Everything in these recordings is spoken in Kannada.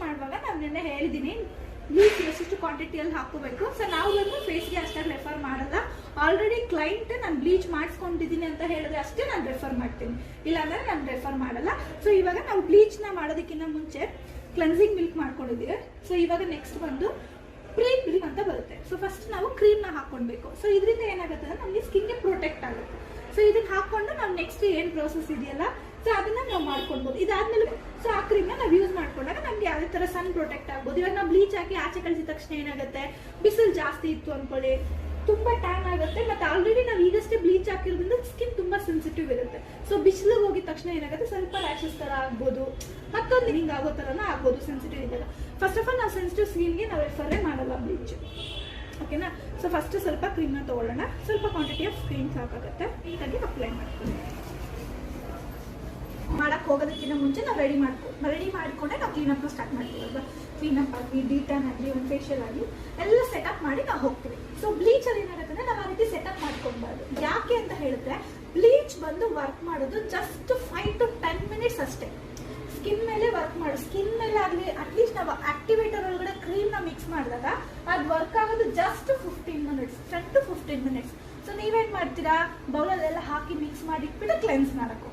ಮಾಡುವಾಗ ನಾನು ನಿನ್ನೆ ಹೇಳಿದ್ದೀನಿ ಬ್ಲೀಚ್ ಎಷ್ಟೆಷ್ಟು ಕ್ವಾಂಟಿಟಿಯಲ್ಲಿ ಹಾಕೋಬೇಕು. ಸೊ ನಾವು ಬಂದು ಫೇಸ್ಗೆ ಅಷ್ಟಾಗಿ ರೆಫರ್ ಮಾಡಲ್ಲ. ಆಲ್ರೆಡಿ ಕ್ಲೈಂಟ್ ನಾನು ಬ್ಲೀಚ್ ಮಾಡಿಸ್ಕೊಂಡಿದ್ದೀನಿ ಅಂತ ಹೇಳಿದ್ರೆ ಅಷ್ಟೇ ನಾನು ರೆಫರ್ ಮಾಡ್ತೀನಿ, ಇಲ್ಲಾಂದ್ರೆ ನಾನು ರೆಫರ್ ಮಾಡಲ್ಲ. ಸೊ ಇವಾಗ ನಾವು ಬ್ಲೀಚ್ನ ಮಾಡೋದಕ್ಕಿಂತ ಮುಂಚೆ ಕ್ಲೆನ್ಸಿಂಗ್ ಮಿಲ್ಕ್ ಮಾಡ್ಕೊಂಡಿದ್ದೀವಿ. ಸೊ ಇವಾಗ ನೆಕ್ಸ್ಟ್ ಬಂದು ಕ್ರೀಮ್ ಅಂತ ಬರುತ್ತೆ. ಸೊ ಫಸ್ಟ್ ನಾವು ಕ್ರೀಮ್ನ ಹಾಕೊಳ್ಬೇಕು. ಸೊ ಇದರಿಂದ ಏನಾಗುತ್ತೆ ಅಂದ್ರೆ ನಮಗೆ ಸ್ಕಿನ್ಗೆ ಪ್ರೊಟೆಕ್ಟ್ ಆಗುತ್ತೆ. ಸೊ ಇದನ್ನ ಹಾಕೊಂಡು ನಾವು ನೆಕ್ಸ್ಟ್ ಏನು ಪ್ರೋಸೆಸ್ ಇದೆಯಲ್ಲ ಸೊ ಅದನ್ನ ನಾವು ಮಾಡ್ಕೊಳ್ಬೋದು. ಇದಾದ್ಮೇಲೆ ಸೊ ಆ ಕ್ರೀಮ್ನ ನಾವು ಯೂಸ್ ಮಾಡ್ಕೊಂಡಾಗ ನಮ್ಗೆ ಯಾವುದೇ ತರ ಸನ್ ಪ್ರೊಟೆಕ್ಟ್ ಆಗ್ಬೋದು. ಇವಾಗ ನಾವು ಬ್ಲೀಚ್ ಹಾಕಿ ಆಚೆ ಕಳಿಸಿದ ತಕ್ಷಣ ಏನಾಗುತ್ತೆ, ಬಿಸಿಲು ಜಾಸ್ತಿ ಇತ್ತು ಅನ್ಕೊಳ್ಳಿ, ತುಂಬಾ ಟ್ಯಾನ್ ಆಗುತ್ತೆ. ಮತ್ತೆ ಆಲ್ರೆಡಿ ನಾವು ಈಗಷ್ಟೇ ಬ್ಲೀಚ್ ಹಾಕಿರೋದ್ರಿಂದ ಸ್ಕಿನ್ ತುಂಬಾ ಸೆನ್ಸಿಟಿವ್ ಇರುತ್ತೆ. ಸೊ ಬಿಸಿಲಿಗೆ ಹೋಗಿದ ತಕ್ಷಣ ಏನಾಗುತ್ತೆ, ಸ್ವಲ್ಪ ರ್ಯಾಷಸ್ ತರ ಆಗ್ಬೋದು, ಮತ್ತೊಂದು ಹಿಂಗ್ ಆಗೋ ತರನ ಆಗ್ಬೋದು ಸೆನ್ಸಿಟಿವ್ ಇದ್ದಾಗ. ಫಸ್ಟ್ ಆಫ್ ಆಲ್ ನಾವು ಸೆನ್ಸಿಟಿವ್ ಸ್ಕಿನ್ಗೆ ನಾವು ರೆಫರೇ ಮಾಡಲ್ಲ ಬ್ಲೀಚ್, ಓಕೆನಾ. ಸೊ ಫಸ್ಟ್ ಸ್ವಲ್ಪ ಕ್ರೀಮ್ನ ತಗೊಳ್ಳೋಣ. ಸ್ವಲ್ಪ ಕ್ವಾಂಟಿಟಿ ಆಫ್ ಕ್ರೀಮ್ ಸಾಕಾಗುತ್ತೆ. ನೀಟಾಗಿ ಅಪ್ಲೈ ಮಾಡ್ಕೊಳ್ಳಿ. ಮಾಡಕ್ ಹೋಗೋದಕ್ಕಿಂತ ಮುಂಚೆ ನಾವು ರೆಡಿ ಮಾಡಿಕೊಂಡೆ ನಾವು ಕ್ಲೀನಪ್ ಸ್ಟಾರ್ಟ್ ಮಾಡ್ತೀವಿ ಅಲ್ವಾ. ಕ್ಲೀನಪ್ ಆಗಲಿ, ಡಿಟಾನ್ ಆಗಲಿ, ಒಂದು ಫೇಶಿಯಲ್ ಆಗಲಿ ಎಲ್ಲ ಸೆಟಪ್ ಮಾಡಿ ನಾವು ಹೋಗ್ತೀವಿ. ಸೊ ಬ್ಲೀಚ್ ಅಲ್ಲಿ ಏನಾಗುತ್ತೆ ನಾವು ಆ ರೀತಿ ಸೆಟಪ್ ಮಾಡ್ಕೊಬಾರ್ದು. ಯಾಕೆ ಅಂತ ಹೇಳಿದ್ರೆ ಬ್ಲೀಚ್ ಬಂದು ವರ್ಕ್ ಮಾಡೋದು ಜಸ್ಟ್ 5 to 10 minutes ಅಷ್ಟೇ. ಸ್ಕಿನ್ ಮೇಲೆ ವರ್ಕ್ ಮಾಡು, ಸ್ಕಿನ್ ಮೇಲೆ ಆಗಲಿ ಅಟ್ಲೀಸ್ಟ್ ನಾವು ಆಕ್ಟಿವೇಟರ್ ಒಳಗಡೆ ಕ್ರೀಮ್ನ ಮಿಕ್ಸ್ ಮಾಡಿದಾಗ ಅದು ವರ್ಕ್ ಆಗೋದು just 15 minutes, 10 to 15 minutes. So ನೀವೇನು ಮಾಡ್ತೀರಾ, ಬೌಲಲ್ಲೆಲ್ಲ ಹಾಕಿ ಮಿಕ್ಸ್ ಮಾಡಿ ಇಟ್ಬಿಟ್ಟು ಕ್ಲೆನ್ಸ್ ಮಾಡಕ್ಕೆ ಹೋಗ್ತೀರಾ.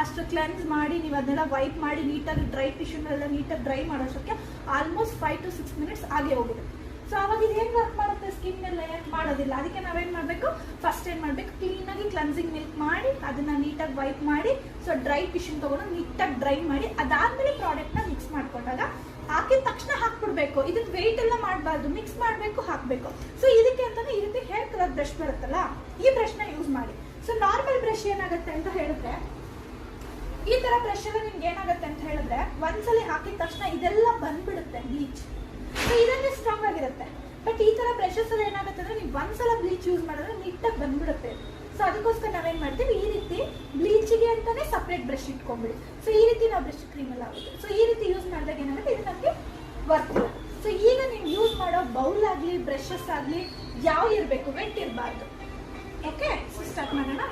ಅಷ್ಟು ಕ್ಲೆನ್ಸ್ ಮಾಡಿ ನೀವು ಅದನ್ನೆಲ್ಲ ವೈಪ್ ಮಾಡಿ ನೀಟಾಗಿ ಡ್ರೈ ಟಿಶ್ಯೂನೆಲ್ಲ ನೀಟಾಗಿ ಡ್ರೈ ಮಾಡೋಷ್ಟಕ್ಕೆ ಆಲ್ಮೋಸ್ಟ್ 5 to 6 minutes ಆಗೇ ಹೋಗುತ್ತೆ. ಸೊ ಅವಾಗ ಇದು ಏನು ವರ್ಕ್ ಮಾಡುತ್ತೆ ಸ್ಕಿನ್ ಮೇಲೆ ಮಾಡೋದಿಲ್ಲ. ಅದಕ್ಕೆ ನಾವೇನು ಮಾಡಬೇಕು, ಫಸ್ಟ್ ಏನು ಮಾಡಬೇಕು, ಕ್ಲೀನಾಗಿ ಕ್ಲೆನ್ಸಿಂಗ್ ಮಿಲ್ಕ್ ಮಾಡಿ ಅದನ್ನ ನೀಟಾಗಿ ವೈಪ್ ಮಾಡಿ ಸೊ ಡ್ರೈ ಟಿಶ್ಯೂ ತಗೊಂಡು ನೀಟಾಗಿ ಡ್ರೈ ಮಾಡಿ ಅದಾದ್ಮೇಲೆ ಪ್ರಾಡಕ್ಟ್ನ ಮಿಕ್ಸ್ ಮಾಡ್ಕೊಂಡಾಗ ಹಾಕಿದ ತಕ್ಷಣ ಹಾಕ್ಬಿಡ್ಬೇಕು. ಇದನ್ನ ವೆಯ್ಟ್ ಎಲ್ಲ ಮಾಡಬಾರ್ದು, ಮಿಕ್ಸ್ ಮಾಡಬೇಕು, ಹಾಕಬೇಕು. ಸೊ ಇದಕ್ಕೆ ಅಂತಾನೆ ಈ ರೀತಿ ಹೇರ್ ಕಲರ್ ಬ್ರಷ್ ಬರುತ್ತಲ್ಲ, ಈ ಬ್ರಷ್ನ ಯೂಸ್ ಮಾಡಿ. ಸೊ ನಾರ್ಮಲ್ ಬ್ರಷ್ ಏನಾಗುತ್ತೆ ಅಂತ ಹೇಳಿದ್ರೆ, ಈ ತರ ಬ್ರಷ್ ಎಲ್ಲ ನಿಮ್ಗೆ ಏನಾಗುತ್ತೆ ಅಂತ ಹೇಳಿದ್ರೆ ಒಂದ್ಸಲಿ ಹಾಕಿದ ತಕ್ಷಣ ಇದೆಲ್ಲ ಬಂದ್ಬಿಡುತ್ತೆ ಬ್ಲೀಚ್. ಸೊ ಇದನ್ನೇ ಸ್ಟ್ರಾಂಗ್ ಆಗಿರುತ್ತೆ. ಬಟ್ ಈ ತರ ಬ್ರಷಸ್ ಎಲ್ಲ ಏನಾಗುತ್ತೆ ಅಂದ್ರೆ ನೀವು ಒಂದ್ಸಲ ಬ್ಲೀಚ್ ಯೂಸ್ ಮಾಡಿದ್ರೆ ನೀಟಾಗಿ ಬಂದ್ಬಿಡುತ್ತೆ. ಸೊ ಅದಕ್ಕೋಸ್ಕರ ನಾವೇನ್ ಮಾಡ್ತೀವಿ, ಈ ರೀತಿ ಬ್ಲೀಚಿಗೆ ಅಂತಾನೆ ಸಪ್ರೇಟ್ ಬ್ರಷ್ ಇಟ್ಕೊಂಡ್ಬಿಡಿ. ಸೊ ಈ ರೀತಿ ನಾವು ಬ್ರಷ್ ಕ್ರೀಮ್ ಎಲ್ಲ ಆಗುತ್ತೆ. ಸೊ ಈ ರೀತಿ ಯೂಸ್ ಮಾಡಿದಾಗ ಏನಾಗುತ್ತೆ, ಇದು ನಮಗೆ ವರ್ಕ್ ಇಲ್ಲ. ಸೊ ಈಗ ನೀವು ಯೂಸ್ ಮಾಡೋ ಬೌಲ್ ಆಗಲಿ ಬ್ರಷಸ್ ಆಗಲಿ ಯಾವ ಇರಬೇಕು, ವೆಟ್ ಇರಬಾರ್ದು. ಓಕೆ, ಸೊ ಸ್ಟಾರ್ಟ್ ಮಾಡೋಣ.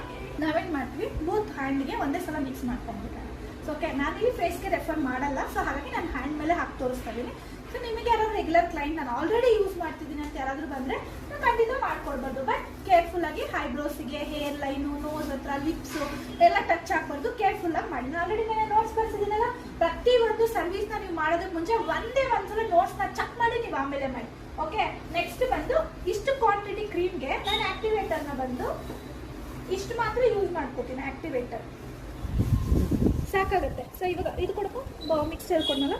ನಾವೇನು ಮಾಡ್ತೀವಿ, ಬೋತ್ ಹ್ಯಾಂಡ್ಗೆ ಒಂದೇ ಸಲ ಮಿಕ್ಸ್ ಮಾಡ್ಕೊಂಡ್ಬಿಟ್ಟೆ. ಸೊ ಓಕೆ, ನಾನಿಲ್ಲಿ ಫೇಸ್ಗೆ ರೆಫರ್ ಮಾಡಲ್ಲ. ಸೊ ಹಾಗಾಗಿ ನಾನು ಹ್ಯಾಂಡ್ ಮೇಲೆ ಹಾಕಿ ತೋರಿಸ್ತಾ ಇದ್ದೀನಿ. ಸೊ ನಿಮಗೆ ಯಾರಾದ್ರು ರೆಗ್ಯುಲರ್ ಕ್ಲೈಂಟ್ ನಾನು ಆಲ್ರೆಡಿ ಯೂಸ್ ಮಾಡ್ತಿದ್ದೀನಿ ಅಂತ ಯಾರಾದರೂ ಬಂದರೆ ನಾನು ಖಂಡಿತ ಮಾಡ್ಕೊಡ್ಬೋದು. ಬಟ್ ಕೇರ್ಫುಲ್ಲಾಗಿ ಐಬ್ರೋಸಿಗೆ, ಹೇರ್ ಲೈನು, ನೋಸ್ ಹತ್ರ, ಲಿಪ್ಸು ಎಲ್ಲ ಟಚ್ ಹಾಕ್ಬಾರ್ದು. ಕೇರ್ಫುಲ್ಲಾಗಿ ಮಾಡಿ. ನಾನು ಆಲ್ರೆಡಿ ನಾನು ನೋಟ್ಸ್ ಬರ್ಸಿದ್ದೀನಲ್ಲ, ಪ್ರತಿಯೊಂದು ಸರ್ವಿಸ್ನ ನೀವು ಮಾಡೋದಕ್ಕೆ ಮುಂಚೆ ಒಂದ್ಸಲ ನೋಟ್ಸ್ನ ಚೆಕ್ ಮಾಡಿ ನೀವು ಆಮೇಲೆ ಮಾಡಿ. ಓಕೆ, ನೆಕ್ಸ್ಟ್ ಬಂದು ಇಷ್ಟು ಕ್ವಾಂಟಿಟಿ ಕ್ರೀಮ್ಗೆ ನಾನು ಆಕ್ಟಿವೇಟರ್ನ ಬಂದು ಇಷ್ಟು ಮಾತ್ರ ಯೂಸ್ ಮಾಡ್ಕೋತೀನಿ. ಆಕ್ಟಿವೇಟರ್ ಸಾಕಾಗುತ್ತೆ. ಸೊ ಇವಾಗ ಇದು ಕೊಡಬೇಕು, ಮಿಕ್ಸ್ ಹೇಳ್ಕೊಂಡಲ್ಲ.